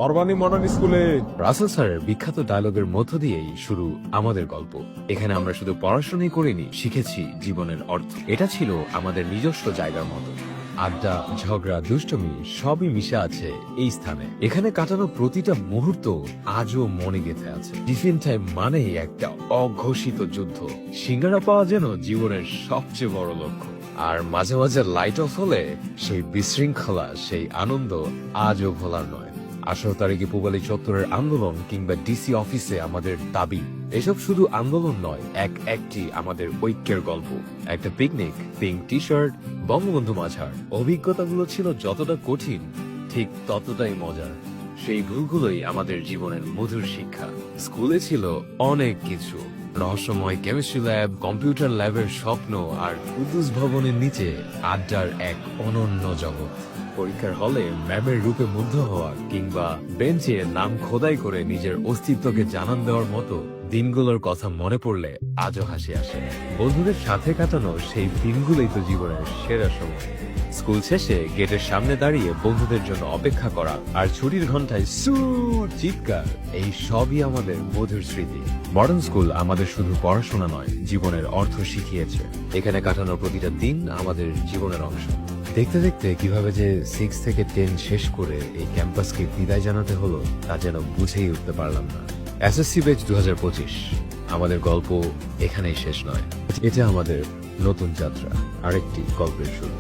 অরবানি modern স্কুলে রাসেল স্যারের বিখ্যাত ডায়লগের মধ্য দিয়েই শুরু আমাদের গল্প। এখানে আমরা শুধু পড়াশোনাই করিনি, শিখেছি জীবনের অর্থ। এটা ছিল আমাদের নিজস্ব জায়গার মতো। আড্ডা, ঝগড়া, দুষ্টমি সবই মিশে আছে এই স্থানে। এখানে কাটানো প্রতিটা মুহূর্ত আজও মনে গেঁথে আছে। টিফিন টাইম মানেই একটা অঘোষিত যুদ্ধ। সিঙ্গারা পাওয়া যেন জীবনের সবচেয়ে বড় লক্ষ্য। আর মাঝে মাঝে লাইট অফ হলে সেই বিশৃঙ্খলা, সেই আনন্দ আজও ভোলার নয়। 18 তারিখে পূবালী চত্বরের আন্দোলন কিংবা ডিসি অফিসে আমাদের দাবি, এসব শুধু আন্দোলন নয়, একটি আমাদের ঐক্যের গল্প। একটা picnic, pink T shirt, Bangabandhu মাঝার। অভিজ্ঞতাগুলো ছিল যতটা কঠিন, ঠিক ততটাই মজার। সেই ভুলগুলোই আমাদের জীবনের মধুর শিক্ষা। স্কুলে ছিল অনেক কিছু, রহস্যময় কেমিস্ট্রি ল্যাব, কম্পিউটার ল্যাবের স্বপ্ন, আর কুদ্দুস ভবনের নিচে আড্ডার এক অনন্য জগৎ। পরীক্ষার হলে ম্যামের রূপে মুগ্ধ হওয়া কিংবা বেঞ্চে নাম খোদাই করে নিজের অস্তিত্বকে জানান দেওয়ার মতো দিনগুলোর কথা মনে পড়লে আজও হাসি আসে। বন্ধুদের সাথে কাটানো সেই দিনগুলোই তো জীবনের সেরা সময়। স্কুল শেষে গেটের সামনে দাঁড়িয়ে বন্ধুদের জন্য অপেক্ষা করা, আর ছুটির ঘন্টায় সু চিৎকার, এই সবই আমাদের মধুর স্মৃতি। মডার্ন স্কুল আমাদের শুধু পড়াশোনা নয়, জীবনের অর্থ শিখিয়েছে। এখানে কাটানো প্রতিটা দিন আমাদের জীবনের অংশ। দেখতে দেখতে কিভাবে যে 6 থেকে 10 শেষ করে এই ক্যাম্পাসকে বিদায় জানাতে হলো, তা যেন বুঝেই উঠতে পারলাম না। এসএসসি ব্যাচ 2025, আমাদের গল্প এখানেই শেষ নয়। এটা আমাদের নতুন যাত্রা, আরেকটি গল্পের শুরু।